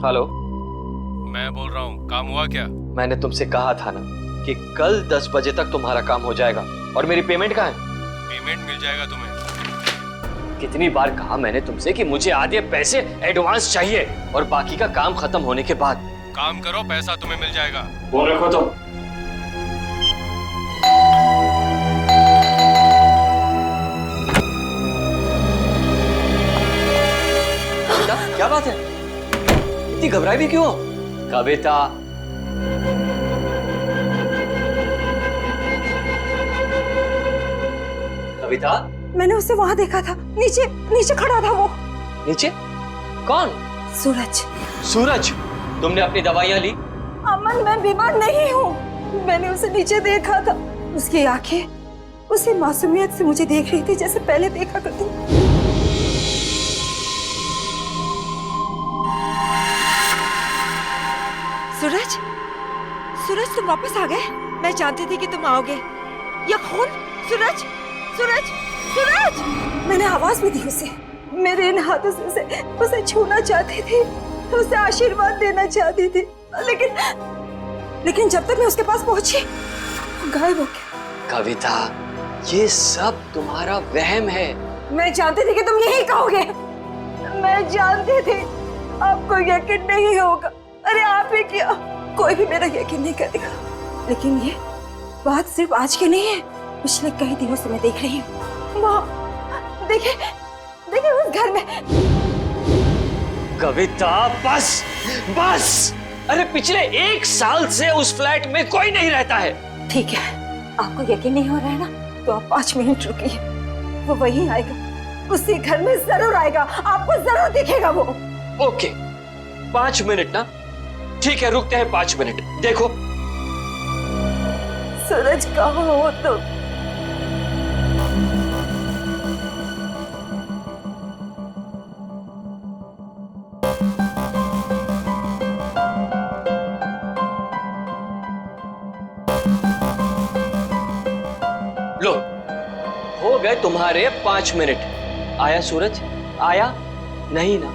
Hello, मैं बोल रहा हूँ, काम हुआ क्या? मैंने तुमसे कहा था ना कि कल 10 बजे तक तुम्हारा काम हो जाएगा। और मेरी पेमेंट कहाँ है? पेमेंट मिल जाएगा तुम्हें। कितनी बार कहा मैंने तुमसे कि मुझे आधे पैसे एडवांस चाहिए और बाकी का काम खत्म होने के बाद। काम करो, पैसा तुम्हें मिल जाएगा। फोन रखो तुम। क्या बात है? इतनी घबराई भी क्यों हो? कविता, कविता, मैंने उसे वहां देखा था, नीचे नीचे खड़ा था वो। नीचे? कौन? सूरज। सूरज, तुमने अपनी दवाइयां ली? अमन, मैं बीमार नहीं हूँ। मैंने उसे नीचे देखा था। उसकी आंखें उसी मासूमियत से मुझे देख रही थी जैसे पहले देखा करती। सूरज, सूरज तुम वापस आ गए? मैं जानती थी कि तुम आओगे। ये खून? सूरज, सूरज, सूरज! मैंने आवाज भी दी उसे। मेरे इन हाथों से उसे छूना चाहती थी, उसे आशीर्वाद देना चाहती थी, लेकिन जब तक मैं उसके पास पहुंची वो गायब हो गया। कविता, ये सब तुम्हारा वहम है। मैं जानती थी कि तुम यही कहोगे। मैं जानती थी आपको यकीन नहीं होगा। अरे आप ही क्या, कोई भी मेरा यकीन नहीं करेगा। लेकिन ये बात सिर्फ आज की नहीं है, पिछले कई दिनों से मैं देख रही हूँ। वहाँ देखिए, देखिए उस घर में। कविता, बस बस। अरे पिछले 1 साल से उस फ्लैट में कोई नहीं रहता है। ठीक है, आपको यकीन नहीं हो रहा है ना, तो आप 5 मिनट रुकिए। वो वहीं आएगा, उसी घर में जरूर आएगा, आपको जरूर दिखेगा वो। ओके, 5 मिनट ना? ठीक है, रुकते हैं 5 मिनट। देखो सूरज, कहाँ हो तुम? लो, हो गए तुम्हारे 5 मिनट। आया सूरज? आया नहीं ना?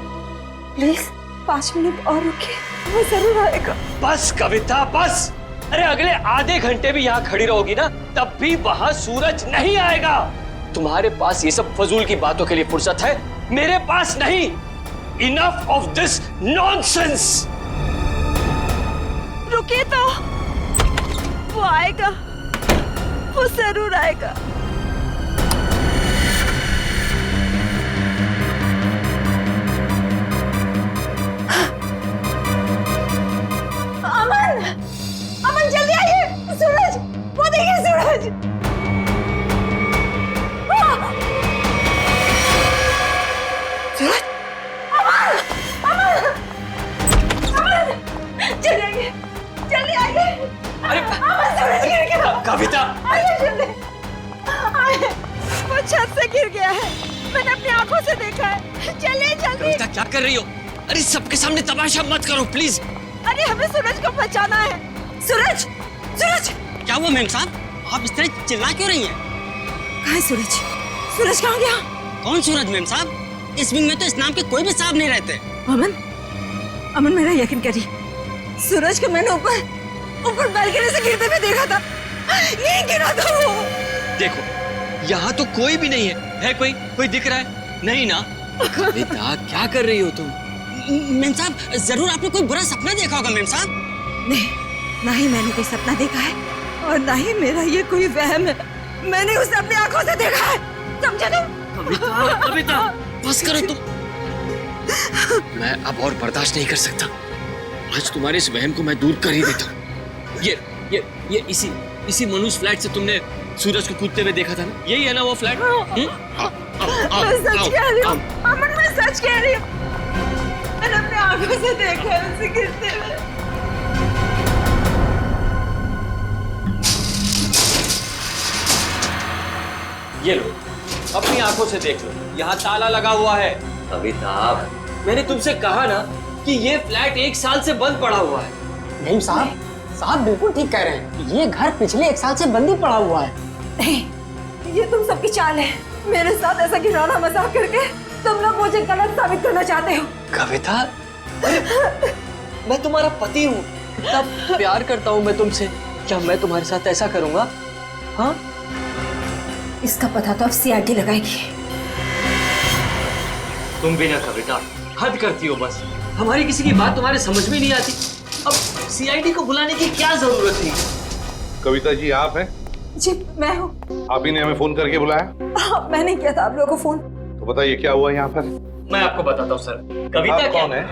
प्लीज 5 मिनट और रुकिए, वो जरूर आएगा। बस कविता, बस। अरे अगले आधे घंटे भी यहाँ खड़ी रहोगी ना, तब भी वहां सूरज नहीं आएगा। तुम्हारे पास ये सब फजूल की बातों के लिए फुर्सत है, मेरे पास नहीं। Enough of this nonsense. रुकिए तो, वो आएगा, वो जरूर आएगा। अमन, अमन जल्दी आइए। सूरज, वो देखिए सूरज। सूरज, अमन, अमन, अमन, जल्दी आइए, जल्दी आइए। अरे अमन, सूरज गिर गया। कविता, आइए जल्दी, आइए। वो छत से गिर गया है, मैंने अपनी आंखों से देखा है। चलिए जल्दी। कविता क्या कर रही हो? अरे सबके सामने तमाशा मत करो प्लीज। अरे हमें सूरज को बचाना है। सूरज, सूरज! क्या हुआ मैम साहब, आप इस तरह चिल्ला क्यों रही हैं? कहाँ है सूरज? सूरज कहाँ गया? कौन सूरज मैम साहब? इस विंग में तो इस नाम के कोई भी साहब नहीं रहते। अमन, अमन मेरा यकीन करिए, सूरज को मैंने ऊपर बालकनी से गिरते हुए देखा था। यहीं गिरा था वो। देखो, यहाँ तो कोई भी नहीं है कोई दिख रहा है? नहीं ना? कविता क्या कर रही हो तुम? मैम साहब, जरूर आपने कोई बुरा सपना देखा होगा मैम साहब। नहीं, ना ही मैंने कोई सपना देखा है और ना ही मेरा ये कोई वहम है। मैंने उसे अपनी आंखों से देखा है, समझे तुम? कविता, कविता, बस करो तुम। मैं अब और बर्दाश्त नहीं कर सकता। आज तुम्हारे इस वहम को मैं दूर कर ही देता हूँ। ये इसी मनुष्य फ्लैट से तुमने सूरज को कूदते हुए देखा था ना? यही है ना वो फ्लैट? मैं सच कह रही हूँ अमन, मैं सच कह रही हूँ। मैंने अपनी आंखों से देखा है उसे गिरते हुए। ये लो, अपनी आंखों से देख लो, यहाँ ताला लगा हुआ है। कविता, मैंने तुमसे कहा ना कि ये फ्लैट 1 साल से बंद पड़ा हुआ है। मैम साहब, साहब बिल्कुल ठीक कह रहे हैं, ये घर पिछले 1 साल से बंद ही पड़ा हुआ है। नहीं, ये तुम सबकी चाल है। मेरे साथ ऐसा घिनौना मजाक करके तुम लोग मुझे गलत साबित करना चाहते हो। कविता, मैं तुम्हारा पति हूँ, इतना प्यार करता हूँ मैं तुमसे। क्या मैं तुम्हारे साथ ऐसा करूंगा? हाँ, इसका पता तो अब सीआईडी लगाएगी। तुम भी ना कविता, हद करती हो बस। हमारी किसी की बात तुम्हारे समझ में नहीं आती। अब सीआईडी को बुलाने की क्या जरूरत थी? कविता जी आप हैं? जी मैं हूँ। आप ही ने हमें फोन करके बुलाया? हाँ, मैंने किया था आप लोगों को फोन। तो बताइए क्या हुआ यहाँ पर? मैं आपको बताता हूँ सर। कविता आप क्या कौन है?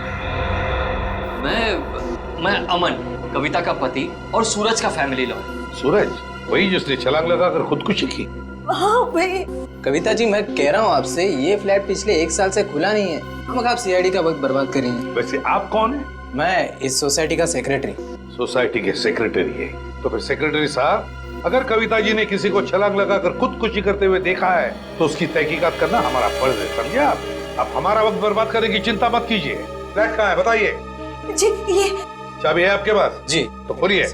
मैं अमन, कविता का पति और सूरज का फैमिली लॉ। सूरज, वही जिसने छलांग लगाकर खुदकुशी की? हाँ वही। कविता जी मैं कह रहा हूँ आपसे, ये फ्लैट पिछले 1 साल से खुला नहीं है। हम आप सीआईडी का वक्त बर्बाद करेंगे। वैसे आप कौन है? मैं इस सोसाइटी का सेक्रेटरी। सोसाइटी के सेक्रेटरी है? तो फिर सेक्रेटरी साहब, अगर कविता जी ने किसी को छलांग लगाकर खुदकुशी करते हुए देखा है तो उसकी तहकीकात करना हमारा फर्ज है, समझे आप? आप हमारा वक्त बर्बाद करने की चिंता मत कीजिए। फ्लैट कहाँ है बताइए? जी ये चाबी है आपके पास? जी। तो खोलिए।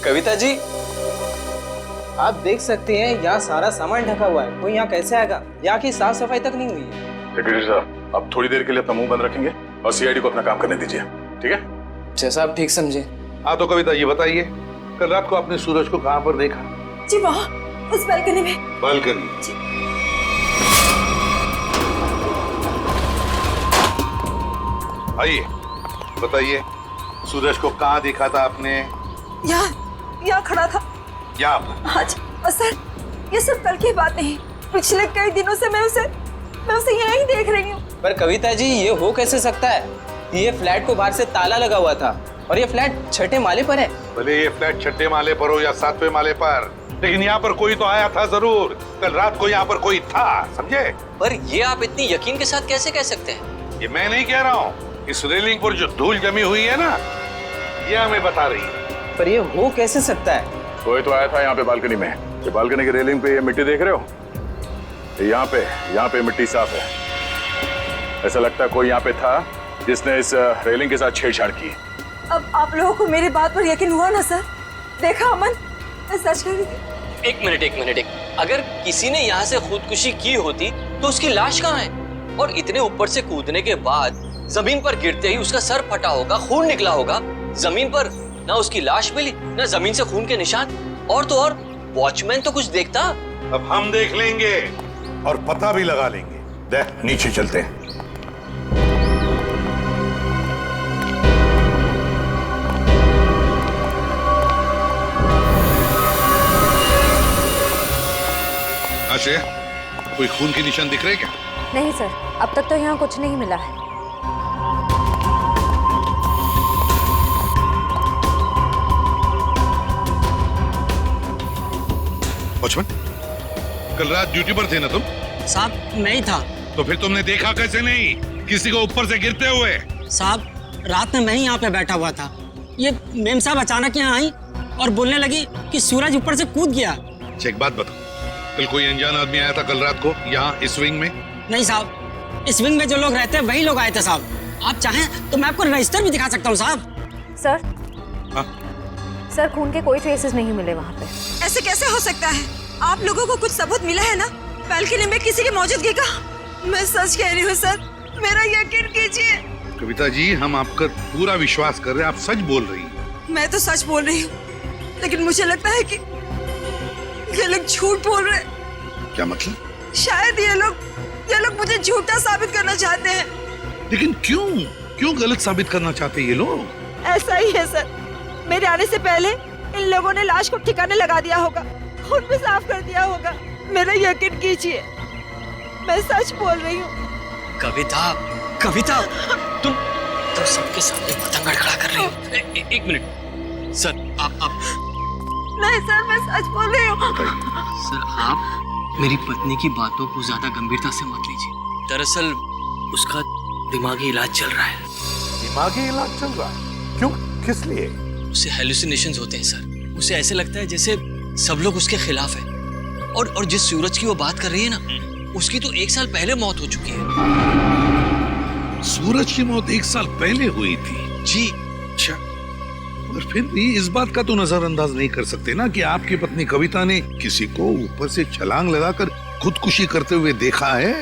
कविता जी आप देख सकते हैं यहाँ सारा सामान ढका हुआ है, कोई यहाँ कैसे आएगा? यहाँ की साफ सफाई तक नहीं हुई है। सेक्रेटरी साहब, आप थोड़ी देर के लिए अपना मुंह बंद रखेंगे और सीआईडी को अपना काम करने दीजिए, ठीक है? जैसा आप ठीक समझे। हाँ तो कविता ये बताइए, कल रात को आपने सूरज को कहाँ पर देखा? जी वहाँ उस बालकनी में। बालकनी? आइए बताइए, सूरज को कहाँ देखा था आपने? यहाँ खड़ा था। यहाँ पर? आज सर ये सब कल की बात नहीं, पिछले कई दिनों से मैं उसे यहीं देख रही हूँ। पर कविता जी ये हो कैसे सकता है? ये फ्लैट को बाहर से ताला लगा हुआ था और ये फ्लैट 6ठे माले पर है। भले ये फ्लैट 6ठे माले पर हो या 7वें माले पर, लेकिन यहाँ पर कोई तो आया था जरूर। कल रात को यहाँ पर कोई था, समझे? पर ये आप इतनी यकीन के साथ कैसे कह सकते हैं? ये मैं नहीं कह रहा हूँ, इस रेलिंग पर जो धूल जमी हुई है ना, ये हमें बता रही है। पर ये हो कैसे सकता है? कोई तो आया था यहाँ पे बालकनी में। ये बालकनी की रेलिंग पे ये मिट्टी देख रहे हो? यहाँ पे मिट्टी साफ है। ऐसा लगता है कोई यहाँ पे था जिसने इस रेलिंग के साथ छेड़छाड़ की। अब आप लोगों को मेरी बात पर यकीन हुआ ना सर? देखा अमन, मैं सच कह रही थी। एक मिनट। अगर किसी ने यहाँ से खुदकुशी की होती तो उसकी लाश कहाँ है? और इतने ऊपर से कूदने के बाद जमीन पर गिरते ही उसका सर फटा होगा, खून निकला होगा। जमीन पर ना उसकी लाश मिली, ना जमीन से खून के निशान। और तो और वॉचमैन तो कुछ देखता। अब हम देख लेंगे और पता भी लगा लेंगे। देख नीचे चलते हैं। आश्रय, कोई खून के निशान दिख रहे क्या? नहीं सर, अब तक तो यहाँ कुछ नहीं मिला है। वॉचमैन, कल रात ड्यूटी पर थे ना तुम? साहब नहीं था। तो फिर तुमने देखा कैसे नहीं किसी को ऊपर से गिरते हुए? साहब रात में मैं ही यहाँ पे बैठा हुआ था। ये मेम साहब अचानक यहाँ आई और बोलने लगी कि सूरज ऊपर से कूद गया। अच्छा एक बात बताओ, कल कोई अनजान आदमी आया था कल रात को यहाँ इस विंग में? नहीं साहब, इस विंग में जो लोग रहते हैं वही लोग आए थे साहब। आप चाहें तो मैं आपको रजिस्टर भी दिखा सकता हूँ साहब। सर हाँ? सर खून के कोई ट्रेसेस नहीं मिले वहाँ पे। ऐसे कैसे हो सकता है? आप लोगों को कुछ सबूत मिला है ना बालकनी में किसी की मौजूदगी का? मैं सच कह रही हूँ सर, मेरा यकीन कीजिए। कविता जी, हम आपका पूरा विश्वास कर रहे हैं, आप सच बोल रही हैं। मैं तो सच बोल रही हूँ, लेकिन मुझे लगता है कि ये लोग झूठ बोल रहे हैं। क्या मतलब? शायद ये लोग मुझे झूठा साबित करना चाहते हैं। लेकिन क्यों गलत साबित करना चाहते हैं ये लोग? ऐसा ही है सर, मेरे आने से पहले इन लोगों ने लाश को ठिकाने लगा दिया होगा, खून भी साफ कर दिया होगा। मेरा यकीन कीजिए, मैं सच बोल रही हूँ। कविता, तुम सबके सामने पतंग खड़ा कर रही हो। एक मिनट सर, आप नहीं सर, मैं सच बोल रही हूँ। सर आप मेरी पत्नी की बातों को ज्यादा गंभीरता से मत लीजिए। दरअसल उसका दिमागी इलाज चल रहा है। दिमागी इलाज चल रहा है? क्यों, किस लिए? उसे हेलुसिनेशंस होते हैं सर। उसे ऐसे लगता है जैसे सब लोग उसके खिलाफ हैं। और जिस सूरज की वो बात कर रही है ना, उसकी तो 1 साल पहले मौत हो चुकी है। सूरज की मौत 1 साल पहले हुई थी? जी। अच्छा, और फिर भी इस बात का तो नजरअंदाज नहीं कर सकते ना कि आपकी पत्नी कविता ने किसी को ऊपर से छलांग लगाकर खुदकुशी करते हुए देखा है।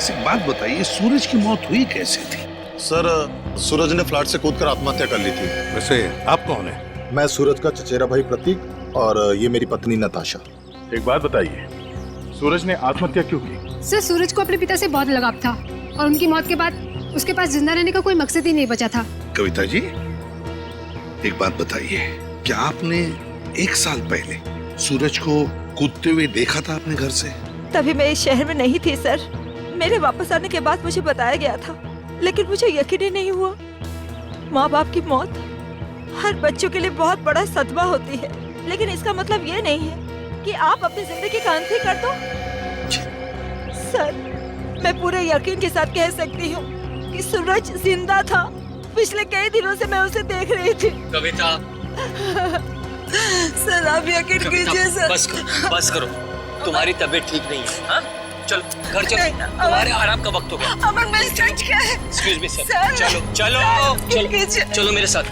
बस एक बात बताइए, सूरज की मौत हुई कैसे थी? सर, सूरज ने फ्लैट से कूदकर आत्महत्या कर ली थी। वैसे आप कौन है? मैं सूरज का चचेरा भाई प्रतीक और ये मेरी पत्नी नताशा। एक बात बताइए, सूरज ने आत्महत्या क्यों की? सर, सूरज को अपने पिता से बहुत लगाव था और उनकी मौत के बाद उसके पास जिंदा रहने का कोई मकसद ही नहीं बचा था। कविता जी, एक बात बताइए, क्या आपने 1 साल पहले सूरज को कूदते हुए देखा था अपने घर से? तभी मैं इस शहर में नहीं थी सर। मेरे वापस आने के बाद मुझे बताया गया था, लेकिन मुझे यकीन ही नहीं हुआ। माँ बाप की मौत हर बच्चों के लिए बहुत बड़ा सदमा होती है, लेकिन इसका मतलब ये नहीं है कि आप अपनी जिंदगी का अंत ही कर दो। सर, मैं पूरे यकीन के साथ कह सकती हूँ कि सूरज जिंदा था। पिछले कई दिनों से मैं उसे देख रही थी। कविता, सर आप यकीन कीजिए सर। बस करो, तुम्हारी तबीयत ठीक नहीं है। हाँ? चलो घर चलो, तुम्हारे आराम का वक्त हो गया। अमर, मैं सच क्या है? एक्सक्यूज मी सर, सर, चलो चलो चलो चलो मेरे साथ,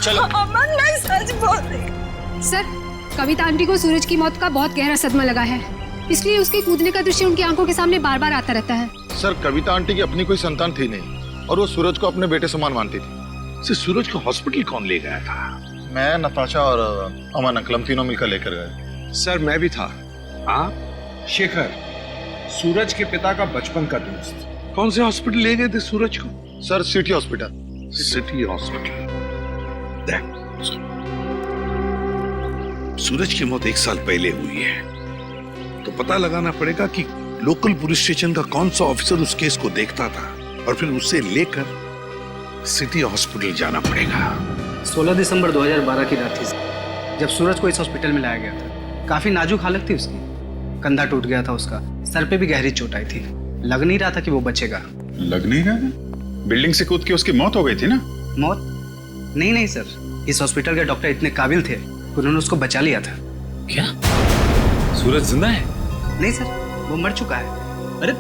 चलो। अमर, मैं सच बोल रही। सर, कविता आंटी को सूरज की मौत का बहुत गहरा सदमा लगा है, इसलिए उसके कूदने का दृश्य उनकी आंखों के सामने बार बार आता रहता है। सर, कविता आंटी की अपनी कोई संतान थी नहीं और वो सूरज को अपने बेटे समान मानती थी। सूरज को हॉस्पिटल कौन ले गया था? मैं, नताशा और अमन अंकल, हम तीनों मिलकर लेकर गए। सर, मैं भी था। आप? शेखर, सूरज के पिता का बचपन का दोस्त। कौन से हॉस्पिटल ले गए थे सूरज को? Sir, city hospital. City hospital. Suraj की मौत 1 साल पहले हुई है, तो पता लगाना पड़ेगा कि लोकल पुलिस स्टेशन का कौन सा ऑफिसर उस केस को देखता था और फिर उसे लेकर सिटी हॉस्पिटल जाना पड़ेगा। 16 दिसंबर 2012 की रात थी जब सूरज को इस हॉस्पिटल में लाया गया था। काफी नाजुक हालत थी उसकी, कंधा टूट गया था उसका, सर पे भी गहरी चोट आई थी। लग नहीं रहा था कि वो बचेगा। लग नहीं रहा? बिल्डिंग से कूद के उसकी मौत हो गई थी ना? मौत? नहीं सर, इस हॉस्पिटल के डॉक्टर इतने काबिल थे, उन्होंने उसको बचा लिया था। क्या सूरज जिंदा है? नहीं सर, वो मर चुका है। अरे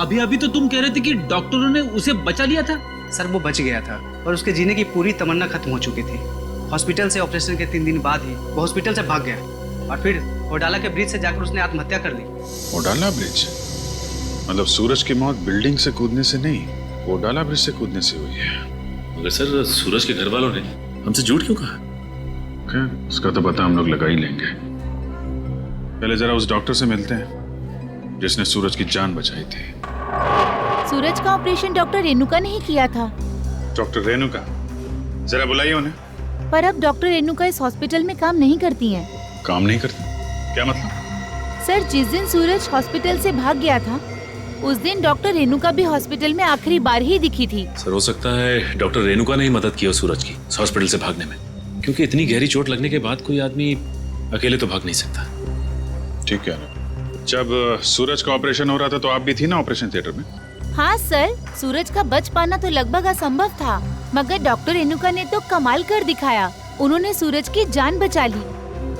अभी अभी तो तुम कह रहे थे कि डॉक्टरों ने उसे बचा लिया था। सर, वो बच गया था और उसके जीने की पूरी तमन्ना खत्म हो चुकी थी। हॉस्पिटल से ऑपरेशन के 3 दिन बाद ही वो हॉस्पिटल से भाग गया और फिर ओडाला के ब्रिज से जाकर उसने आत्महत्या कर ली। ओडाला ब्रिज? मतलब सूरज की मौत बिल्डिंग से कूदने से नहीं, ओडाला ब्रिज से कूदने से हुई है। मगर सर, सूरज के घर वालों ने हमसे झूठ क्यों कहा? उसका तो पता हम लोग लगा ही लेंगे। पहले जरा उस डॉक्टर से मिलते हैं जिसने सूरज की जान बचाई थी। सूरज का ऑपरेशन डॉक्टर रेणुका ने ही किया था। डॉक्टर रेणुका? जरा बुलाइए उन्हें। पर अब डॉक्टर रेणुका इस हॉस्पिटल में काम नहीं करती हैं। काम नहीं करती? क्या मतलब? सर, जिस दिन सूरज हॉस्पिटल से भाग गया था उस दिन डॉक्टर रेणुका भी हॉस्पिटल में आखिरी बार ही दिखी थी। सर, हो सकता है डॉक्टर रेणुका ने ही मदद की हो सूरज की हॉस्पिटल से भागने में, क्योंकि इतनी गहरी चोट लगने के बाद कोई आदमी अकेले तो भाग नहीं सकता। ठीक है। जब सूरज का ऑपरेशन हो रहा था तो आप भी थी ना ऑपरेशन थिएटर में? हाँ सर, सूरज का बच पाना तो लगभग असंभव था, मगर डॉक्टर रेणुका ने तो कमाल कर दिखाया। उन्होंने सूरज की जान बचा ली।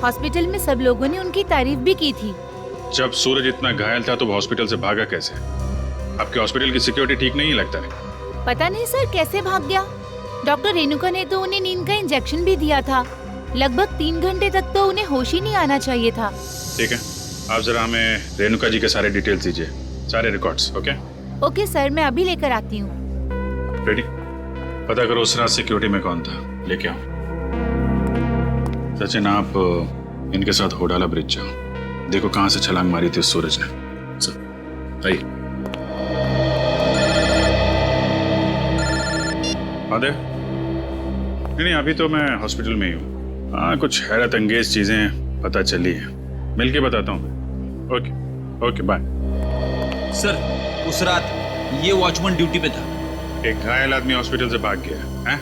हॉस्पिटल में सब लोगों ने उनकी तारीफ भी की थी। जब सूरज इतना घायल था तो वो हॉस्पिटल से भागा कैसे? आपके हॉस्पिटल की सिक्योरिटी ठीक नहीं लगता है? पता नहीं सर कैसे भाग गया। डॉक्टर रेणुका ने तो उन्हें नींद का इंजेक्शन भी दिया था। लगभग 3 घंटे तक तो उन्हें होश ही नहीं आना चाहिए था। ठीक है, आप जरा हमें रेणुका जी के सारे डिटेल्स दीजिए, सारे रिकॉर्ड्स। ओके सर, मैं अभी लेकर आती हूँ। रेडी? पता करो उस रात सिक्योरिटी में कौन था, लेके आओ। सचिन, आप इनके साथ होडाला ब्रिज जाओ, देखो कहाँ से छलांग मारी थी उस सूरज ने। सर आइए। नहीं, अभी तो मैं हॉस्पिटल में ही हूँ। हाँ, कुछ हैरत अंगेज चीजें पता चली है, मिलके बताता हूँ। Okay bye. सर, उस रात ये वॉचमैन ड्यूटी पे था। एक घायल आदमी हॉस्पिटल से भाग गया है?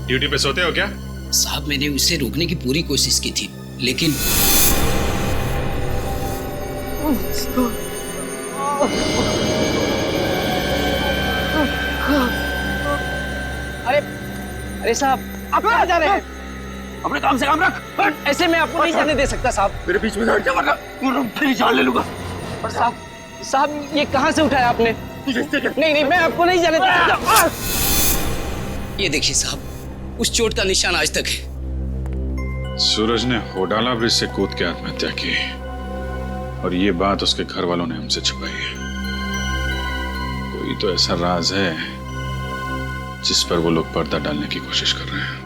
ड्यूटी पे सोते हो क्या? साहब, मैंने उसे रोकने की पूरी कोशिश की थी, लेकिन अरे साहब, आप कहाँ जा रहे हैं? अपने काम से काम रख। ऐसे मैं आपको नहीं जाने दे सकता साहब। मेरे बीच में हट जा वरना फिर जान ले लूंगा। और साहब ये कहाँ से उठाया आपने? नहीं, मैं आपको नहीं जाने दे सकता। ये देखिए साहब, उस चोट का निशान आज तक है। सूरज ने होडाला ब्रिज से कूद के आत्महत्या की और ये बात उसके घर वालों ने हमसे छुपाई है। कोई तो ऐसा राज है जिस पर वो लोग पर्दा डालने की कोशिश कर रहे हैं।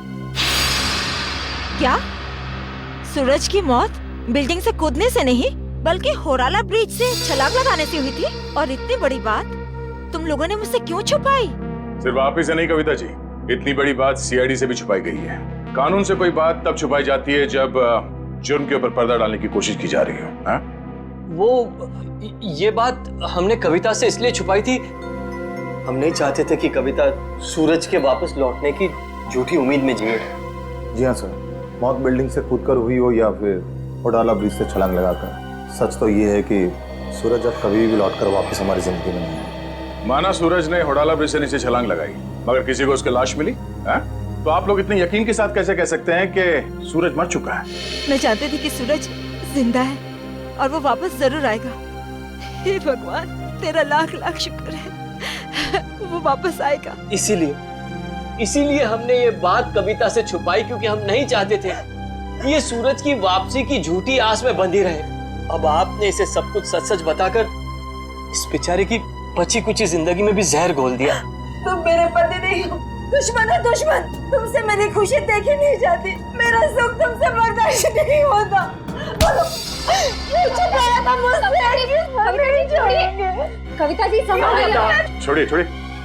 क्या सूरज की मौत बिल्डिंग से कूदने से नहीं बल्कि होराला ब्रिज से छलांग लगाने से हुई थी? और इतनी बड़ी बात तुम लोगों ने मुझसे क्यों छुपाई? सिर्फ आप ही से नहीं कविता जी, इतनी बड़ी बात सीआईडी से भी छुपाई गई है। कानून से कोई बात तब छुपाई जाती है जब जुर्म के ऊपर पर्दा डालने की कोशिश की जा रही हो। हाँ? वो ये बात हमने कविता से इसलिए छुपाई थी, हम नहीं चाहते थे कि कविता सूरज के वापस लौटने की झूठी उम्मीद में जिए। जी हाँ सर, मौत बिल्डिंग से कूदकर हुई हो या फिर होडाला ब्रिज से छलांग लगाकर। सच तो ये है कि सूरज अब कभी भी लौटकर वापस हमारी जिंदगी में नहीं है। माना सूरज ने होडाला ब्रिज से नीचे छलांग लगाई मगर किसी को उसकी लाश मिली? हाँ? तो आप लोग इतने यकीन के साथ कैसे कह सकते हैं कि सूरज मर चुका है? मैं जानती थी कि सूरज जिंदा है और वो वापस जरूर आएगा। हे भगवान, तेरा लाख लाख शुक्र है, वो वापस आएगा। इसीलिए हमने ये बात कविता से छुपाई, क्योंकि हम नहीं चाहते थे कि ये सूरज की वापसी की झूठी आस में बंधी रहे। अब आपने इसे सब कुछ सच सच बताकर इस बेचारे की बची कुची जिंदगी में भी जहर घोल दिया। तुम मेरे पति नहीं हो, दुश्मन है दुश्मन। तुमसे मेरी खुशी देखी नहीं जाती, मेरा सुख तुमसे बर्दाश्त नहीं होता। बोलो, ये छुपाया था मुझसे कि हम नहीं छोड़ेंगे। कविता जी संभालिए। छोड़िए।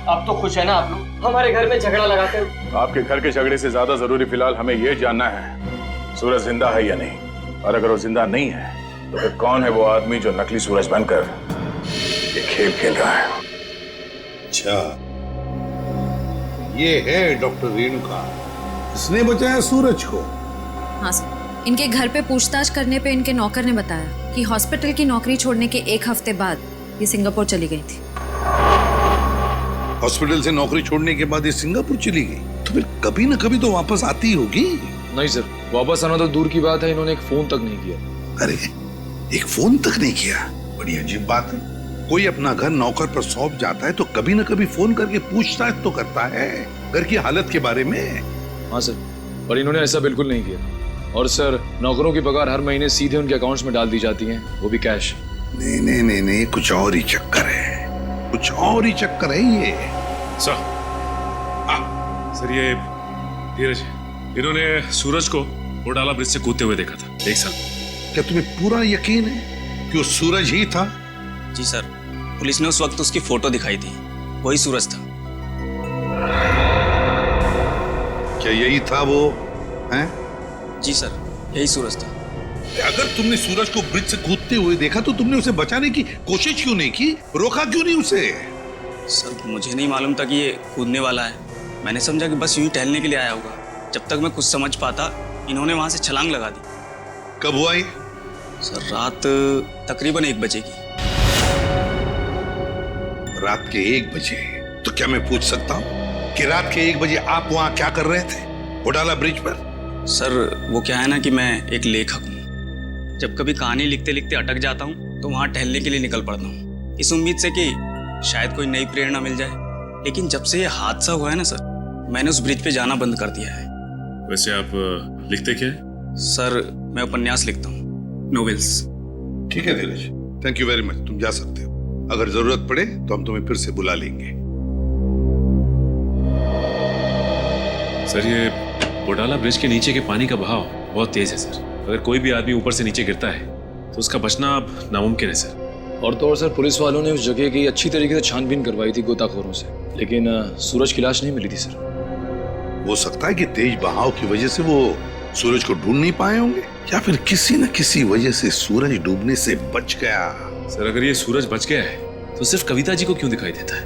अब तो खुश है ना आप लोग हमारे घर में झगड़ा लगाते हो? आपके घर के झगड़े से ज्यादा जरूरी फिलहाल हमें यह जानना है सूरज जिंदा है या नहीं, और अगर वो जिंदा नहीं है तो फिर कौन है वो आदमी जो नकली सूरज बनकर ये खेल खेल रहा है? अच्छा, ये है डॉक्टर रेणुका, इसने बचाया सूरज को। हाँ सर, इनके घर पे पूछताछ करने पे इनके नौकर ने बताया कि हॉस्पिटल की नौकरी छोड़ने के 1 हफ्ते बाद ये सिंगापुर चली गई थी। हॉस्पिटल से नौकरी छोड़ने के बाद ये सिंगापुर चली गई, तो फिर कभी न कभी तो वापस आती होगी। नहीं सर, वापस आना तो दूर की बात है, इन्होंने एक फोन तक नहीं किया। अरे, एक फोन तक नहीं किया? बड़ी अजीब बात है। कोई अपना घर नौकर पर सौंप जाता है तो कभी न कभी फोन करके पूछताछ तो करता है घर की हालत के बारे में। हाँ सर, पर इन्होंने ऐसा बिल्कुल नहीं किया। और सर, नौकरों की पगार हर महीने सीधे उनके अकाउंट्स में डाल दी जाती है, वो भी कैश। नहीं, कुछ और ही चक्कर है, कुछ और ही चक्कर है ये। सर ये धीरज, इन्होंने सूरज को होडाला ब्रिज से कूदते हुए देखा था 1 साल। क्या तुम्हें पूरा यकीन है कि वो सूरज ही था? जी सर, पुलिस ने उस वक्त उसकी फोटो दिखाई थी, वही सूरज था। क्या यही था वो? हैं? जी सर, यही सूरज था। अगर तुमने सूरज को ब्रिज से कूदते हुए देखा तो तुमने उसे बचाने की कोशिश क्यों नहीं की? रोका क्यों नहीं उसे? सर, मुझे नहीं मालूम था कि ये कूदने वाला है। मैंने समझा कि बस यूं ही टहलने के लिए आया होगा। जब तक मैं कुछ समझ पाता, इन्होंने वहां से छलांग लगा दी। कब हुआ ये? सर, रात तकरीबन 1 बजे की। रात के 1 बजे? तो क्या मैं पूछ सकता हूँ कि रात के 1 बजे आप वहाँ क्या कर रहे थे होडाला ब्रिज पर? सर, वो क्या है ना कि मैं एक लेखक हूँ। जब कभी कहानी लिखते लिखते अटक जाता हूँ तो वहाँ टहलने के लिए निकल पड़ता हूँ, इस उम्मीद से कि शायद कोई नई प्रेरणा मिल जाए। लेकिन जब से ये हादसा हुआ है ना सर, मैंने उस ब्रिज पे जाना बंद कर दिया है। वैसे आप लिखते क्या है? सर, मैं उपन्यास लिखता हूँ, नोवेल्स। ठीक है धीरज, थैंक यू वेरी मच। तुम जा सकते हो। अगर जरूरत पड़े तो हम तुम्हें फिर से बुला लेंगे। सर, ये होडाला ब्रिज के नीचे के पानी का बहाव बहुत तेज है सर। अगर कोई भी आदमी ऊपर से नीचे गिरता है तो उसका बचना अब नामुमकिन है सर। और तो और सर, पुलिस वालों ने उस जगह की अच्छी तरीके से छानबीन करवाई थी गोताखोरों से, लेकिन सूरज की लाश नहीं मिली थी सर। हो सकता है कि तेज बहाव की वजह से वो सूरज को ढूंढ नहीं पाए होंगे, या फिर किसी न किसी वजह से सूरज डूबने से बच गया। सर, अगर ये सूरज बच गया है तो सिर्फ कविता जी को क्यों दिखाई देता है?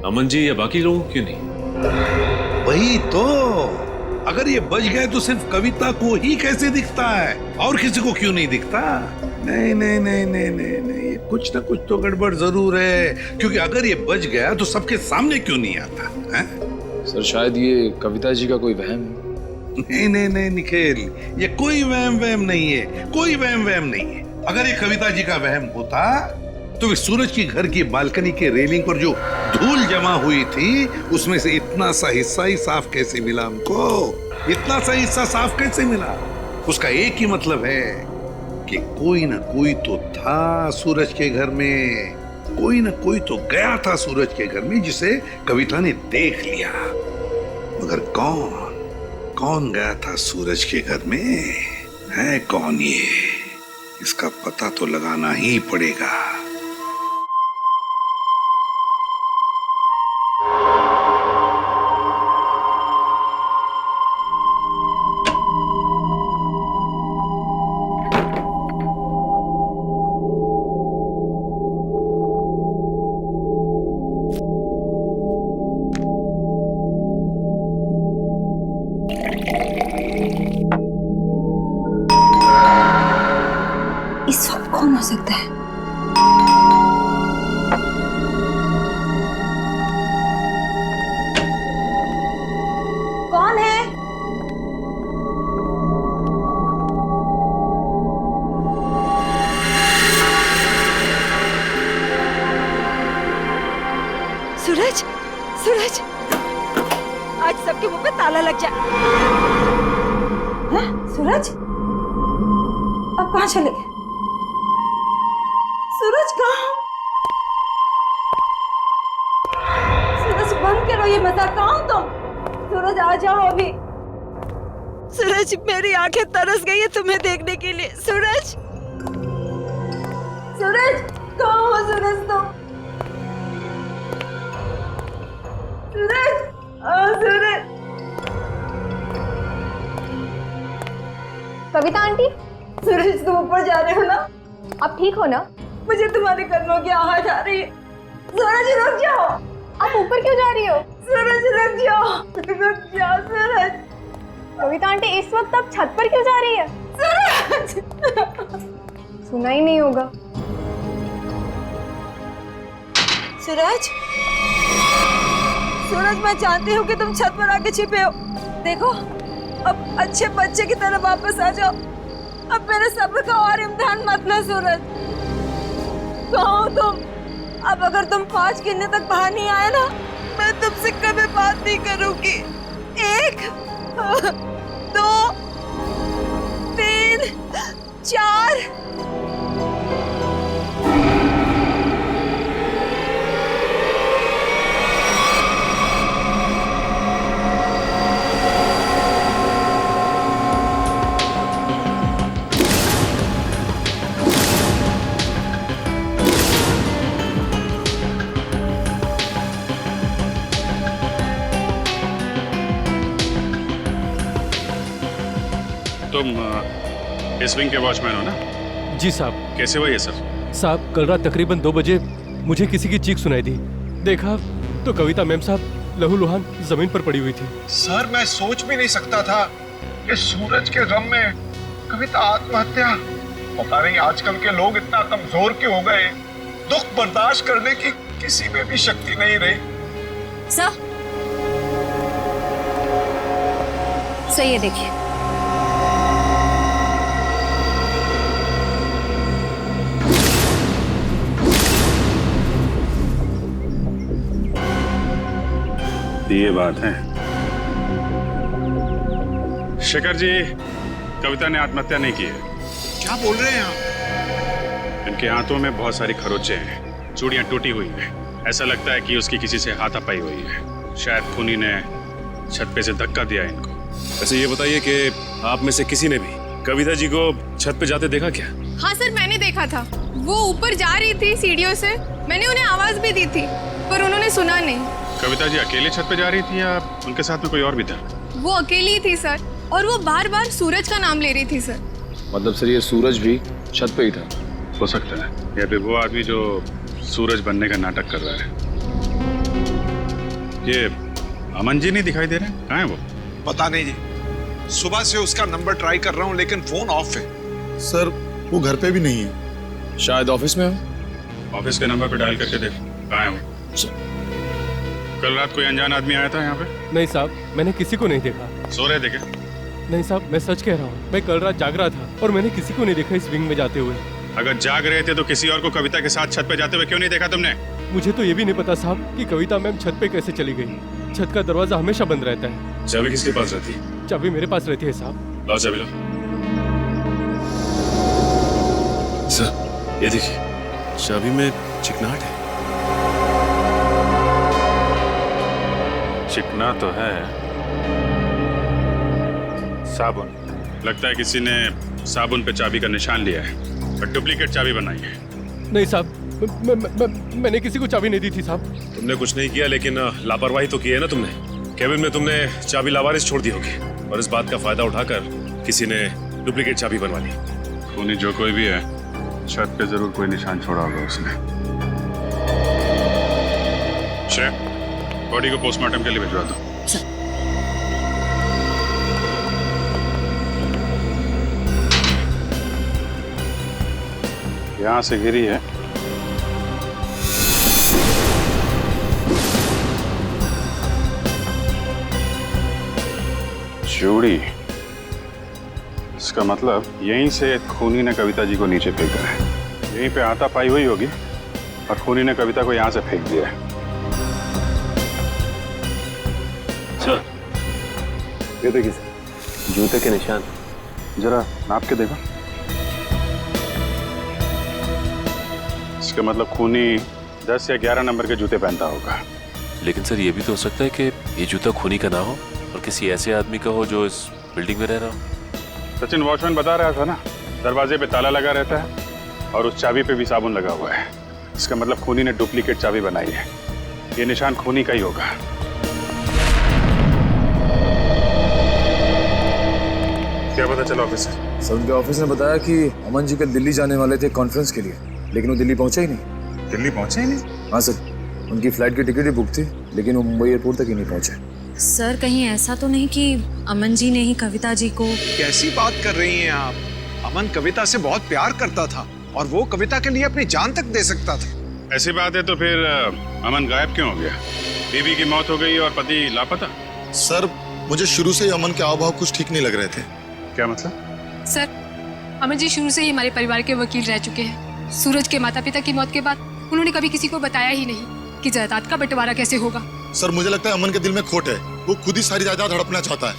अमन जी या बाकी लोगों को क्यों नहीं? वही तो, अगर ये बच गए तो सिर्फ कविता को ही कैसे दिखता है, और किसी को क्यों नहीं दिखता? नहीं नहीं नहीं नहीं नहीं नहीं, कुछ ना कुछ तो गड़बड़ जरूर है, क्योंकि अगर ये बच गया तो सबके सामने क्यों नहीं आता है? सर, शायद ये कविता जी का कोई वहम है। नहीं नहीं नहीं निखिल, ये कोई वहम नहीं है, कोई वहम नहीं है। अगर ये कविता जी का वहम होता तो सूरज की घर की बालकनी के रेलिंग पर जो धूल जमा हुई थी उसमें से इतना सा हिस्सा ही साफ कैसे मिला हमको? इतना सा हिस्सा साफ कैसे मिला? उसका एक ही मतलब है कि कोई ना कोई तो था सूरज के घर में। कोई ना कोई तो गया था सूरज के घर में जिसे कविता ने देख लिया, मगर कौन गया था सूरज के घर में? है कौन ये? इसका पता तो लगाना ही पड़ेगा। इस वक्त कौन हो सकता है? कौन है? सूरज, सूरज, आज सबके मुंह पे ताला लग जाए। हाँ, सूरज, अब कहाँ चले गए? सूरज कहाँ? सूरज बंद करो ये मजाक, कहाँ हो तुम? सूरज आ जाओ अभी। सूरज, मेरी आंखें तरस गई है तुम्हें देखने के लिए। सूरज, सूरज कहाँ हो सूरज तुम? सूरज, सूरज। कविता आंटी, सूरज तुम ऊपर जा रहे हो ना? आप ठीक हो ना? मुझे तुम्हारे कदमों की आवाज आ रही है। सूरज रुक जाओ। आप ऊपर क्यों जा रही हो? सूरज रुक जाओ, रुक जाओ सूरज। कविता आंटी, इस वक्त आप छत पर क्यों जा रही है? सूरज, सुना ही नहीं होगा। सूरज, सूरज, मैं जानती हूँ कि तुम छत पर आके छिपे हो। देखो, अब अच्छे बच्चे की तरह वापस आ जाओ। अब मेरे सब्र का और इम्तिहान मत लो सूरज। कहाँ हो तुम? अब अगर तुम 5 गिनने तक बाहर नहीं आए ना, मैं तुमसे कभी बात नहीं करूंगी। 1, 2, 3, 4। तुम इस विंग के वॉचमैन हो ना? जी साहब। कैसे हुआ ये सब? साहब, कल रात तकरीबन 2 बजे मुझे किसी की चीख सुनाई दी। देखा तो कविता मैम साहब लहूलुहान जमीन पर पड़ी हुई थी। सर, मैं सोच भी नहीं सकता था कि सूरज के गम में कविता आत्महत्या। पता नहीं आजकल के लोग इतना कमजोर क्यों हो गए। दुख बर्दाश्त करने की किसी में भी शक्ति नहीं रही। सर, सही है, देखिए। ये बात है। शेखर जी, कविता ने आत्महत्या नहीं की है। क्या बोल रहे हैं आप? इनके हाथों में बहुत सारी खरोंचे हैं, चूड़ियां टूटी हुई हैं। ऐसा लगता है कि उसकी किसी से हाथापाई हुई है। शायद खूनी ने छत पे से धक्का दिया इनको। वैसे ये बताइए कि आप में से किसी ने भी कविता जी को छत पे जाते देखा क्या? हाँ सर, मैंने देखा था। वो ऊपर जा रही थी सीढ़ियों से। मैंने उन्हें आवाज भी दी थी, पर उन्होंने सुना नहीं। कविता जी अकेले छत पे जा रही थी या उनके साथ में कोई और भी था? वो अकेली थी सर, और वो बार बार सूरज का नाम ले रही थी सर। मतलब सर, ये सूरज भी छत पे ही था? हो सकता है, या फिर वो आदमी जो सूरज बनने का नाटक कर रहा है। ये अमन जी नहीं दिखाई दे रहे? कहाँ है वो? पता नहीं जी, सुबह से उसका नंबर ट्राई कर रहा हूँ लेकिन फोन ऑफ है। सर, वो घर पे भी नहीं है। शायद ऑफिस में हो। ऑफिस के नंबर पे डायल करके देख, कहाँ है वो? कल रात कोई अनजान आदमी आया था यहाँ पे? नहीं साहब, मैंने किसी को नहीं देखा। सो रहे थे क्या? नहीं साहब, मैं सच कह रहा हूँ। मैं कल रात जाग रहा था और मैंने किसी को नहीं देखा इस विंग में जाते हुए। अगर जाग रहे थे तो किसी और को कविता के साथ छत पे जाते हुए क्यों नहीं देखा तुमने? मुझे तो ये भी नहीं पता साहब कि कविता मैम छत पे कैसे चली गई। छत का दरवाजा हमेशा बंद रहता है। चाबी किसके पास रहती है? चाबी मेरे पास रहती है साहब। लाओ चाबी, लो। सर, ये देखिए, चाबी में चिकनाहट है। बना तो है साबुन। लगता है किसी ने साबुन पे चाबी का निशान लिया है और डुप्लीकेट चाबी बनाई है। नहीं साहब, मैंने किसी को चाबी नहीं दी थी साहब। तुमने कुछ नहीं किया, लेकिन लापरवाही तो की है ना तुमने। केबिन में तुमने चाबी लावारिस छोड़ दी होगी और इस बात का फायदा उठाकर किसी ने डुप्लीकेट चाबी बनवा ली। खूनी जो कोई भी है, छत पे जरूर कोई निशान छोड़ा होगा उसने। श्रेया, बॉडी को पोस्टमार्टम के लिए भिजवा दो। यहां से गिरी है। चूड़ी, इसका मतलब यहीं से खूनी ने कविता जी को नीचे फेंका है। यहीं पे हाथा पाई हुई होगी और खूनी ने कविता को यहां से फेंक दिया है। ये देखिए जूते के निशान, जरा नाप के देखो। इसका मतलब खूनी 10 या 11 नंबर के जूते पहनता होगा। लेकिन सर ये भी तो हो सकता है कि ये जूता खूनी का ना हो और किसी ऐसे आदमी का हो जो इस बिल्डिंग में रह रहा हो। सचिन वॉचमैन बता रहा था ना, दरवाजे पे ताला लगा रहता है और उस चाबी पे भी साबुन लगा हुआ है। इसका मतलब खूनी ने डुप्लीकेट चाबी बनाई है। ये निशान खूनी का ही होगा। क्या पता चला ऑफिसर? सर उनके ऑफिस ने बताया कि अमन जी कल दिल्ली जाने वाले थे कॉन्फ्रेंस के लिए, लेकिन वो दिल्ली पहुंचे ही नहीं। दिल्ली पहुंचे ही नहीं? हाँ सर, उनकी फ्लाइट की टिकट ही बुक थी, लेकिन वो मुंबई एयरपोर्ट तक ही नहीं पहुंचे। सर कहीं ऐसा तो नहीं कि अमन जी ने ही कविता जी को? कैसी बात कर रही हैं आप? अमन कविता से बहुत प्यार करता था और वो कविता के लिए अपनी जान तक दे सकता था। ऐसी बात है तो फिर अमन गायब क्यों हो गया? बीवी की मौत हो गई और पति लापता? सर मुझे शुरू से ही अमन के हाव भाव कुछ ठीक नहीं लग रहे थे। क्या मतलब? सर अमन जी शुरू से ही हमारे परिवार के वकील रह चुके हैं। सूरज के माता पिता की मौत के बाद उन्होंने कभी किसी को बताया ही नहीं कि जायदाद का बंटवारा कैसे होगा। सर मुझे लगता है अमन के दिल में खोट है, वो खुद ही सारी जायदाद हड़पना चाहता है।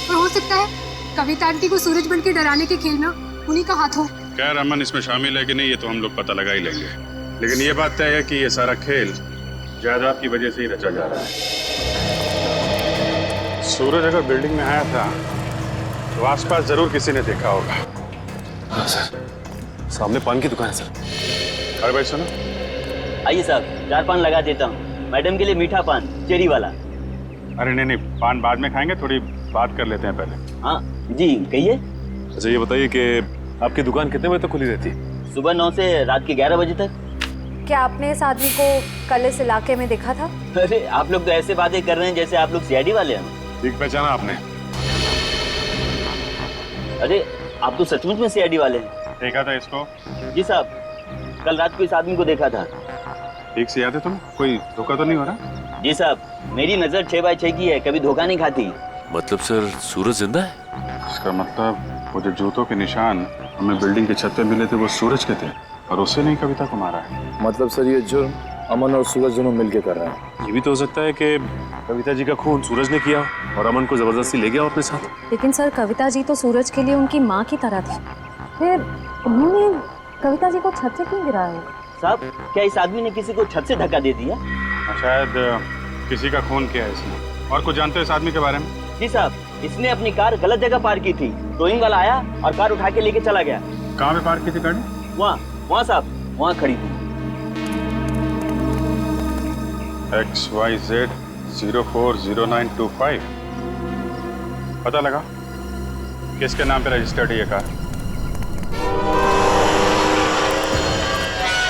और हो सकता है कविता आंटी को सूरज बन के डराने के खेल में उन्हीं का हाथ हो। खैर अमन इसमें शामिल है कि नहीं ये तो हम लोग पता लगा ही लेंगे, लेकिन ये बात तय है कि ये सारा खेल जायदाद की वजह से ही रचा जा रहा है। सूरज अगर बिल्डिंग में आया था तो आसपास जरूर किसी ने देखा होगा। हाँ सर, सामने पान की दुकान है सर। अरे भाई सुनो। आइए साहब, 4 पान लगा देता हूँ। मैडम के लिए मीठा पान, चेरी वाला। अरे नहीं, पान बाद में खाएंगे, थोड़ी बात कर लेते हैं पहले। हाँ जी कहिए। अच्छा ये बताइए कि आपकी दुकान कितने बजे तक खुली रहती है? सुबह 9 से रात के 11 बजे तक। क्या आपने इस आदमी को कल इस इलाके में देखा था? अरे आप लोग तो ऐसे बातें कर रहे हैं जैसे आप लोग सीआईडी वाले हैं। ठीक पहचाना आपने? अरे आप तो सचमुच में सीआईडी वाले हैं। देखा था इसको? जी साहब, कल रात को इस आदमी को देखा था। ठीक से याद है तुम्हें? कोई धोखा तो नहीं हो रहा? जी साहब, मेरी नजर 6x6 की है, कभी धोखा नहीं खाती। मतलब सर सूरज जिंदा है? इसका मतलब वो जो जूतों के निशान हमें बिल्डिंग की छत पे मिले थे वो सूरज के थे और उससे नहीं कविता को मारा है। मतलब सर ये जुर्म अमन और सूरज दोनों मिलके कर रहे हैं। ये भी तो हो सकता है कि कविता जी का खून सूरज ने किया और अमन को जबरदस्ती ले गया अपने साथ। लेकिन सर कविता जी तो सूरज के लिए उनकी माँ की तरह थी, फिर उन्होंने कविता जी को छत से क्यों गिराया होगा? साहब क्या इस आदमी ने किसी को छत से धक्का दे दिया? शायद किसी का खून किया है इसने। और कुछ जानते हो इस आदमी के बारे में? जी साहब, इसने अपनी कार गलत जगह पार्क की थी। टोइंग वाला आया और कार उठा के लेके चला गया। कहाँ पे पार्क की थी गाड़ी? वहाँ साहब, वहाँ खड़ी थी। XYZ 040925। पता लगा किसके नाम पे रजिस्टर्ड है ये कार?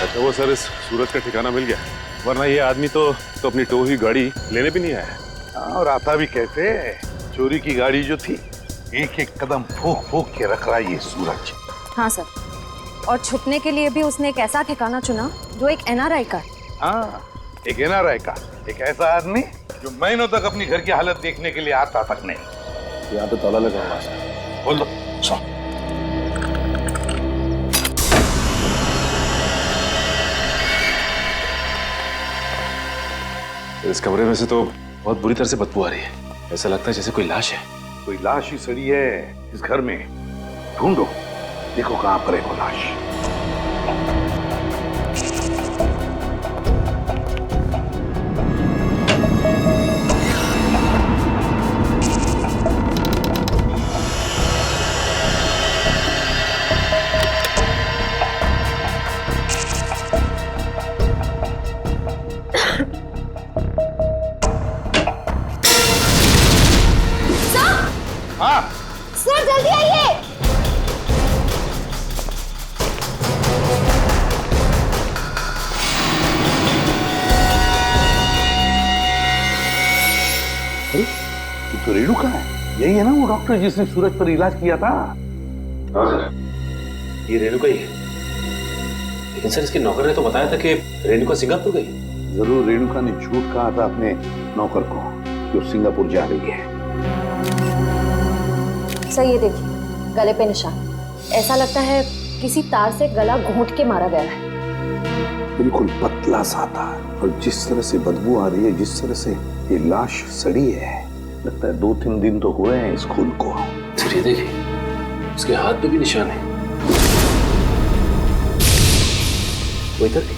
अच्छा वो सर इस सूरज का ठिकाना मिल गया, वरना ये आदमी तो अपनी टो हुई गाड़ी लेने भी नहीं आया। और आता भी कैसे? चोरी की गाड़ी जो थी एक एक कदम फूक फूक के रख रहा है ये सूरज। हाँ सर, और छुपने के लिए भी उसने एक ऐसा ठिकाना चुना जो एक NRI का। हाँ, एक NRI का, एक ऐसा आदमी जो महीनों तक अपनी घर की हालत देखने के लिए आता तक नहीं। यहाँ पे ताला लगा हुआ है। बोलो। इस कमरे में से तो बहुत बुरी तरह से बदबू आ रही है। ऐसा लगता है जैसे कोई लाश है। कोई लाश ही सड़ी है इस घर में। ढूंढो, देखो कहाँ पर है वो लाश। अरे ये तो रेणुका है, यही है ना वो डॉक्टर जिसने सूरज पर इलाज किया था? ये रेणुका ही है। लेकिन सर इसके नौकर ने तो बताया था कि रेणुका सिंगापुर गई। जरूर रेणुका ने झूठ कहा था अपने नौकर को कि वो सिंगापुर जा रही है। सर ये देखिए गले पे निशान, ऐसा लगता है किसी तार से गला घोंट के मारा गया है। बिल्कुल पतला सा था, और जिस तरह से बदबू आ रही है, जिस तरह से ये लाश सड़ी है, लगता है 2-3 दिन तो हुए हैं इस खून को। सर ये देखिए, उसके हाथ पे भी निशान है। वो इधर भी।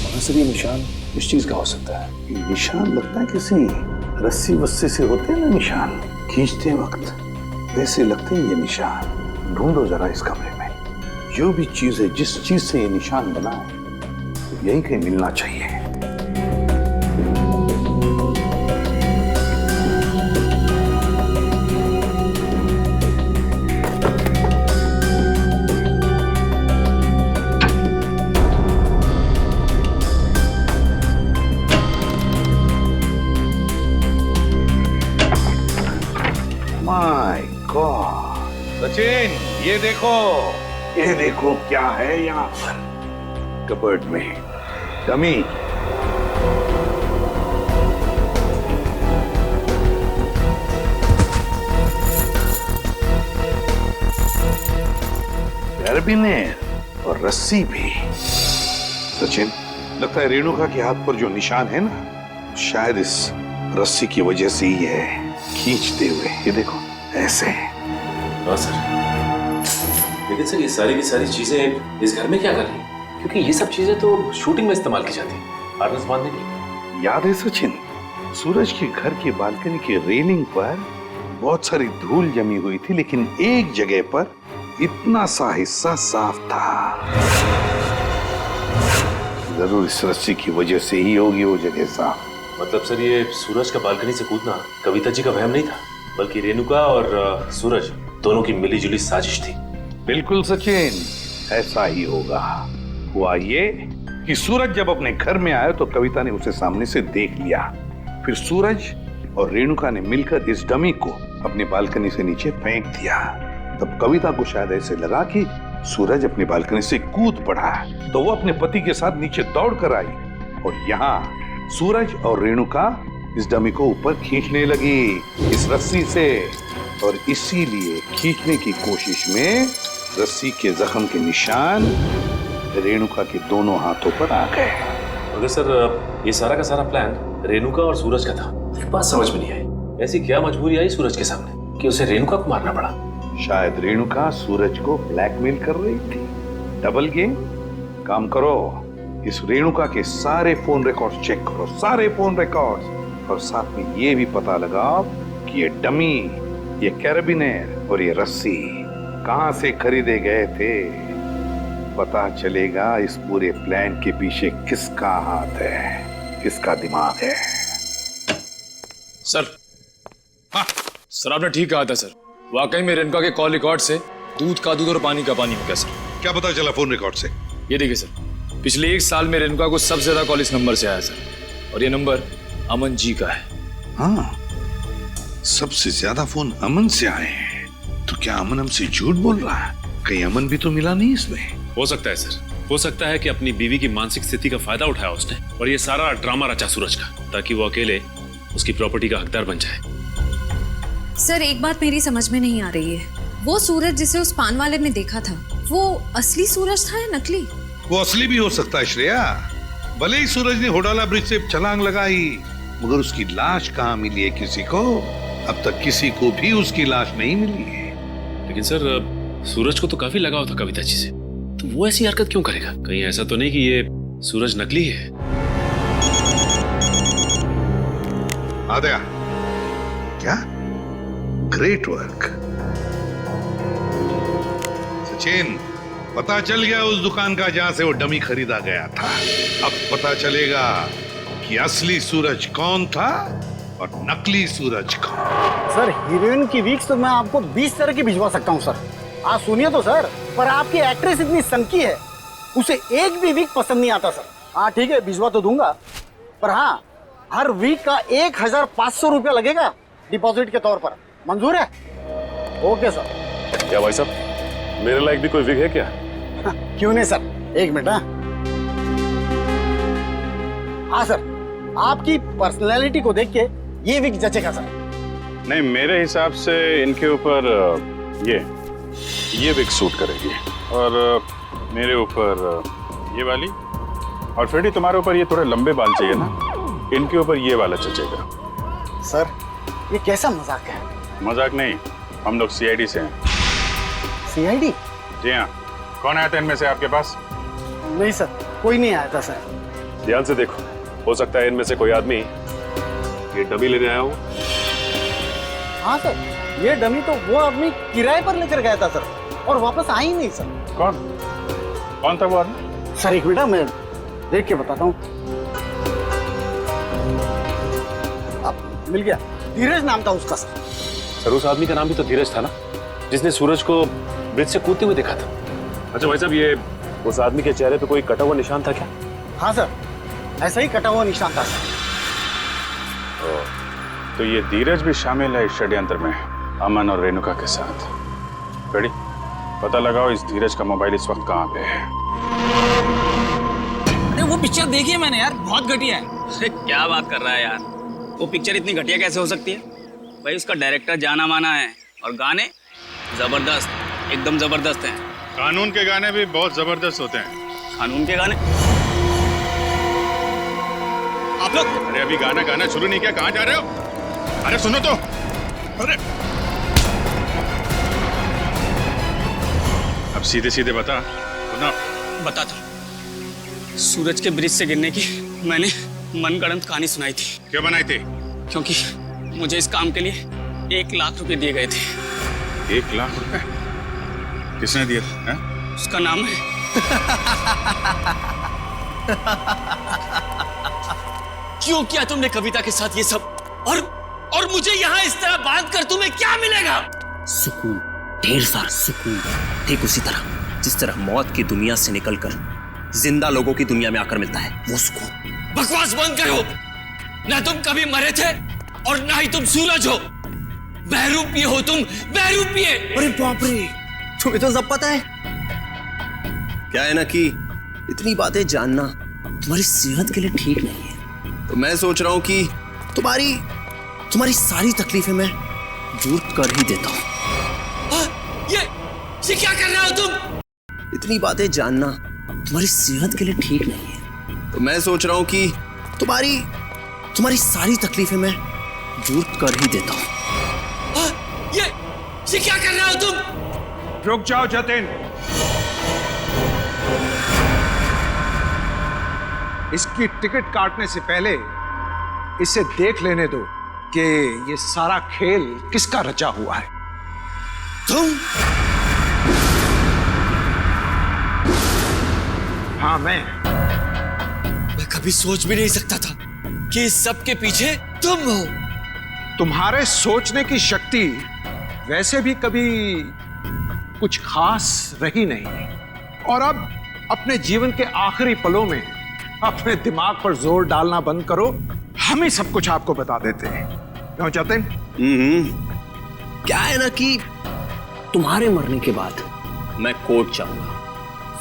वहां से भी निशान। इस चीज का हो सकता है। ये निशान लगता है किसी रस्सी वस्सी से होते हैं ना निशान, खींचते वक्त वैसे लगते हैं ये निशान। ढूंढो जरा इस कमरे में, जो भी चीज है, जिस चीज से ये निशान बना है, तो यही कहीं मिलना चाहिए। माय गॉड, सचिन ये देखो क्या है यहाँ पर कबर्ड में। डमी। कैरबिनेर और रस्सी भी। सचिन, लगता है रेणुका के हाथ पर जो निशान है ना, शायद इस रस्सी की वजह से ही है, खींचते हुए। ये देखो ऐसे। हाँ सर, लेकिन सर ये सारी की सारी चीजें इस घर में क्या कर रही हैं? क्योंकि ये सब चीजें तो शूटिंग में इस्तेमाल की जाती है, हार्नेस बांधने के लिए। याद है सचिन, सूरज के घर की बालकनी के रेलिंग पर बहुत सारी धूल जमी हुई थी, लेकिन एक जगह पर इतना सा हिस्सा साफ था। जरूर इस रस्सी की वजह से ही होगी वो जगह साफ। मतलब सर ये सूरज का बालकनी से कूदना कविता जी का वहम नहीं था, बल्कि रेणुका और सूरज दोनों की मिलीजुली साजिश थी। बिल्कुल सचिन, ऐसा ही होगा। हुआ ये कि सूरज जब अपने घर में आया तो कविता ने उसे सामने से देख लिया। फिर सूरज और रेणुका ने मिलकर इस डमी को अपने बालकनी से नीचे फेंक दिया। तब कविता को शायद ऐसे लगा कि सूरज अपनी बालकनी से कूद पड़ा, तो वो अपने पति के साथ नीचे दौड़ कर आई और यहाँ सूरज और रेणुका इस डमी को ऊपर खींचने लगी इस रस्सी से, और इसीलिए खींचने की कोशिश में रस्सी के जख्म के निशान रेणुका के दोनों हाथों पर आ गए। मगर सर ये सारा का सारा प्लान रेणुका और सूरज का था। एक बात समझ में नहीं आई, ऐसी क्या मजबूरी आई सूरज के सामने कि उसे रेणुका को मारना पड़ा? शायद रेणुका सूरज को ब्लैकमेल कर रही थी। Double game. काम करो, इस रेणुका के सारे फोन रिकॉर्ड्स चेक करो, सारे फोन रिकॉर्ड्स, और साथ में ये भी पता लगाओ कि ये डमी, ये कैरबिनेर और ये रस्सी कहां से खरीदे गए थे। पता चलेगा इस पूरे प्लान के पीछे किसका हाथ है, किसका दिमाग है। सर, हाँ सर आपने ठीक कहा था सर, वाकई में रेणुका के कॉल रिकॉर्ड से दूध का दूध और पानी का पानी हो गया सर। क्या पता चला फोन रिकॉर्ड से? ये देखिए सर, पिछले 1 साल में रेणुका को सबसे ज्यादा कॉल इस नंबर से आया सर, और ये नंबर अमन जी का है। हाँ, सबसे ज्यादा फोन अमन से आए हैं। तो क्या अमन हमसे झूठ बोल रहा है? कहीं अमन भी तो मिला नहीं इसमें? हो सकता है सर, हो सकता है कि अपनी बीवी की मानसिक स्थिति का फायदा उठाया उसने और ये सारा ड्रामा रचा सूरज का, ताकि वो अकेले उसकी प्रॉपर्टी का हकदार बन जाए। सर एक बात मेरी समझ में नहीं आ रही है, वो सूरज जिसे उस पान वाले ने देखा था, वो असली सूरज था या नकली? वो असली भी हो सकता है श्रेया। भले ही सूरज ने होडाला ब्रिज से छलांग लगाई, मगर उसकी लाश कहाँ मिली है किसी को? अब तक किसी को भी उसकी लाश नहीं मिली है। लेकिन सर सूरज को तो काफी लगाव था कविता जी से, तो वो ऐसी हरकत क्यों करेगा? कहीं ऐसा तो नहीं कि ये सूरज नकली है? आद्या, क्या? Great work Sachin. पता चल गया उस दुकान का जहां से वो डमी खरीदा गया था। अब पता चलेगा कि असली सूरज कौन था और नकली सूरज कौन। सर हीरोइन की वीक्स तो मैं आपको 20 तरह की भिजवा सकता हूँ सर। आप सुनिए तो सर, पर आपकी एक्ट्रेस इतनी सनकी है, उसे एक भी वीक पसंद नहीं आता सर। हाँ ठीक है, भिजवा तो दूंगा, पर हाँ हर वीक का 1500 रुपया लगेगा डिपॉजिट के तौर पर। मंजूर है? Okay sir. क्या भाई साहब, मेरे लायक भी कोई विग है क्या? क्यों नहीं सर, एक मिनट। हाँ सर, आपकी पर्सनैलिटी को देख के ये विग जचेगा सर। नहीं, मेरे हिसाब से इनके ऊपर ये विग सूट करेगी, और मेरे ऊपर ये वाली, और फ्रेडी तुम्हारे ऊपर ये थोड़े लंबे बाल चाहिए ना, इनके ऊपर ये वाला जचेगा। सर ये कैसा मजाक है? मजाक नहीं, हम लोग सीआईडी से हैं। सीआईडी? जी हाँ। कौन आया था इनमें से आपके पास? नहीं सर, कोई नहीं आया था सर। ध्यान से देखो, हो सकता है इनमें से कोई आदमी ये डमी लेने आया हो। हाँ सर, ये डमी तो वो आदमी किराए पर लेकर गया था सर, और वापस आ ही नहीं सर। कौन था वो आदमी? सर एक मिनट, मैं देख के बताता हूँ। मिल गया, धीरज नाम था उसका सर। सर उस आदमी का नाम भी तो धीरज था ना, जिसने सूरज को ब्रिज से कूदते हुए देखा था। अच्छा भाई साहब, ये उस आदमी के चेहरे पे कोई कटा हुआ निशान था क्या? हाँ सर, ऐसा ही कटा हुआ निशान था सर। तो ये धीरज भी शामिल है इस षड्यंत्र में, अमन और रेणुका के साथ। रेडी, पता लगाओ इस धीरज का मोबाइल इस वक्त कहाँ पे है। अरे वो पिक्चर देखी है मैंने यार, बहुत घटिया है। अरे क्या बात कर रहा है यार, वो पिक्चर इतनी घटिया कैसे हो सकती है? भाई उसका डायरेक्टर जाना माना है, और गाने जबरदस्त, एकदम जबरदस्त हैं। कानून के गाने भी बहुत जबरदस्त होते हैं। कानून के गाने? आप लोग अरे अभी गाना गाना शुरू नहीं किया, कहाँ जा रहे हो? अरे सुनो तो। अरे अब सीधे सीधे बता, बताता। सूरज के ब्रिज से गिरने की मैंने मनगढ़ंत कहानी सुनाई थी। क्यों बनाई थी? क्योंकि मुझे इस काम के लिए 1 लाख रुपए दिए गए थे। 1 लाख रुपए? किसने दिए थे? उसका नाम है क्यों किया तुमने कविता के साथ ये सब? और मुझे यहाँ इस तरह बांध कर तुम्हें क्या मिलेगा? सुकून, ढेर सारा सुकून। ठीक उसी तरह जिस तरह मौत की दुनिया से निकलकर जिंदा लोगों की दुनिया में आकर मिलता है, वो सुकून। बकवास बंद करो। ना तुम कभी मरे थे और ना ही तुम सूरज हो। बहरूपिये हो तुम, बहरूपिये। अरे बाप रे, तुम्हें तो सब पता है। क्या है ना कि इतनी बातें जानना तुम्हारी सेहत के लिए ठीक नहीं है, तो मैं सोच रहा हूं कि तुम्हारी सारी तकलीफें मैं दूर कर ही देता हूं। ये क्या कर रहे हो तुम? इतनी बातें जानना तुम्हारी सेहत के लिए ठीक नहीं है, तो मैं सोच रहा हूं कि तुम्हारी सारी तकलीफें मैं दूर कर ही देता हूं। ये क्या कर रहे हो तुम? रुक जाओ जतिन, इसकी टिकट काटने से पहले इसे देख लेने दो कि ये सारा खेल किसका रचा हुआ है। तुम? हाँ मैं कभी सोच भी नहीं सकता था कि इस सब के पीछे तुम हो। तुम्हारे सोचने की शक्ति वैसे भी कभी कुछ खास रही नहीं, और अब अपने जीवन के आखिरी पलों में अपने दिमाग पर जोर डालना बंद करो, हम ही सब कुछ आपको बता देते हैं। क्यों जतिन? क्या है ना कि तुम्हारे मरने के बाद मैं कोर्ट जाऊंगा,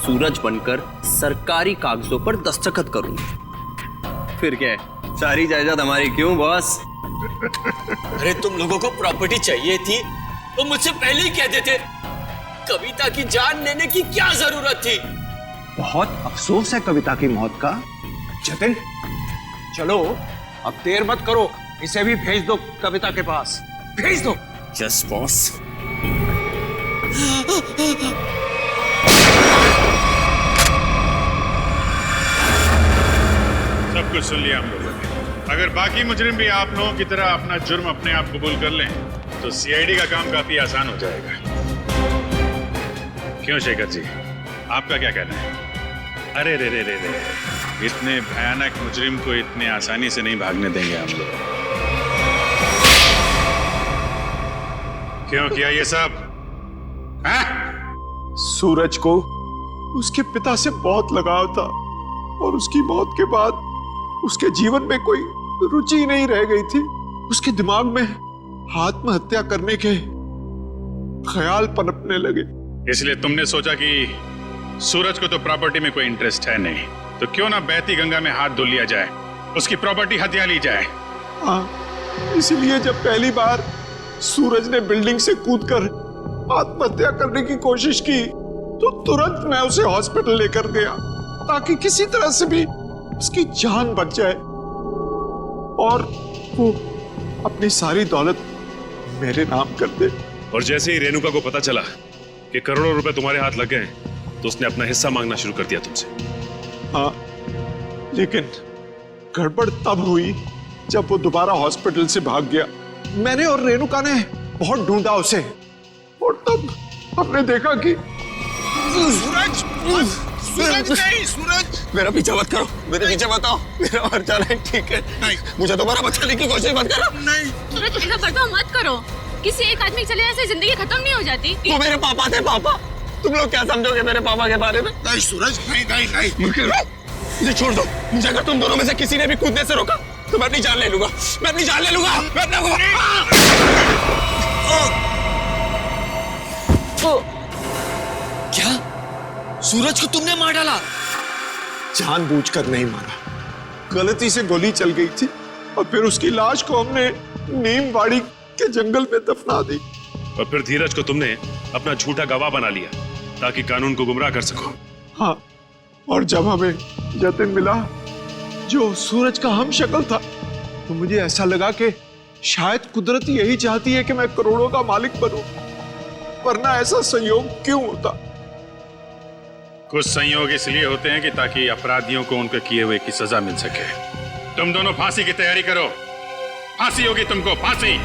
सूरज बनकर सरकारी कागजों पर दस्तखत करूंगा। फिर क्या है, सारी जायदाद हमारी। क्यों बॉस? अरे तुम लोगों को प्रॉपर्टी चाहिए थी तो मुझसे पहले ही कह देते। कविता की जान लेने की क्या जरूरत थी? बहुत अफसोस है कविता की मौत का। जतिन चलो, अब देर मत करो, इसे भी भेज दो कविता के पास, भेज दो। Yes boss. सब कुछ सुन लिया हम लोगों ने। अगर बाकी मुजरिम भी आप लोगों की तरह अपना जुर्म अपने आप कबूल कर लें तो सीआईडी का काम काफी आसान हो जाएगा। क्यों शेखर जी, आपका क्या कहना है? अरे रे रे रे रे, इतने भयानक मुजरिम को इतने आसानी से नहीं भागने देंगे हम लोग। क्यों किया ये सब? सूरज को उसके पिता से बहुत लगाव था, और उसकी मौत के बाद उसके जीवन में कोई रुचि नहीं रह गई थी। उसके दिमाग में आत्महत्या करने के ख्याल पनपने लगे। इसलिए तुमने सोचा कि सूरज को तो प्रॉपर्टी में कोई इंटरेस्ट है नहीं, तो क्यों ना बहती गंगा में हाथ धो लिया जाए, उसकी प्रॉपर्टी हथिया ली जाए। हाँ, इसलिए जब पहली बार सूरज ने बिल्डिंग से कूदकर आत्महत्या करने की कोशिश की तो तुरंत मैं उसे हॉस्पिटल लेकर गया ताकि किसी तरह से भी उसकी जान बच जाए और वो अपनी सारी दौलत मेरे नाम कर दे। और जैसे ही रेणुका को पता चला कि करोड़ों रुपए तुम्हारे हाथ लग गए तो उसने अपना हिस्सा मांगना शुरू कर दिया तुमसे। हाँ, लेकिन गड़बड़ तब हुई जब वो दोबारा हॉस्पिटल से भाग गया। मैंने और रेणुका ने बहुत ढूंढा उसे और तब हमने देखा कि सूरज, सूरज नहीं, सूरज मेरा पीछा मत करो, मेरे पीछे मत आओ, मेरा मर जाना है, ठीक है? नहीं, मुझे दोबारा बचाने की कोशिश मत करो। नहीं सूरज, ऐसा बर्ताव मत करो। किसी एक आदमी के चले जाने से जिंदगी खत्म नहीं हो जाती। वो मेरे पापा थे। पापा, तुम लोग क्या समझोगे मेरे पापा के बारे में? नहीं सूरज, नहीं नहीं नहीं, मुझे छोड़ दो। मुझे अगर तुम दोनों में से किसी ने भी कूदने से रोका तो मैं अपनी जान ले लूंगा, मैं अपनी जान ले लूंगा, मैं अपना क्या सूरज को तुमने मार डाला? जानबूझकर नहीं मारा, गलती से गोली चल गई थी और फिर उसकी लाश को हमने नीमवाड़ी के जंगल में दफना दी। और फिर धीरज को तुमने अपना झूठा गवाह बना लिया ताकि कानून को गुमराह कर सको। हाँ, और जब हमें जतिन मिला जो सूरज का हम शक्ल था तो मुझे ऐसा लगा कि शायद कुदरत यही चाहती है कि मैं करोड़ों का मालिक बनूं, वरना ऐसा संयोग क्यों होता? कुछ संयोग इसलिए होते हैं कि ताकि अपराधियों को उनके किए हुए की सजा मिल सके। तुम दोनों फांसी की तैयारी करो, फांसी होगी तुमको, फांसी।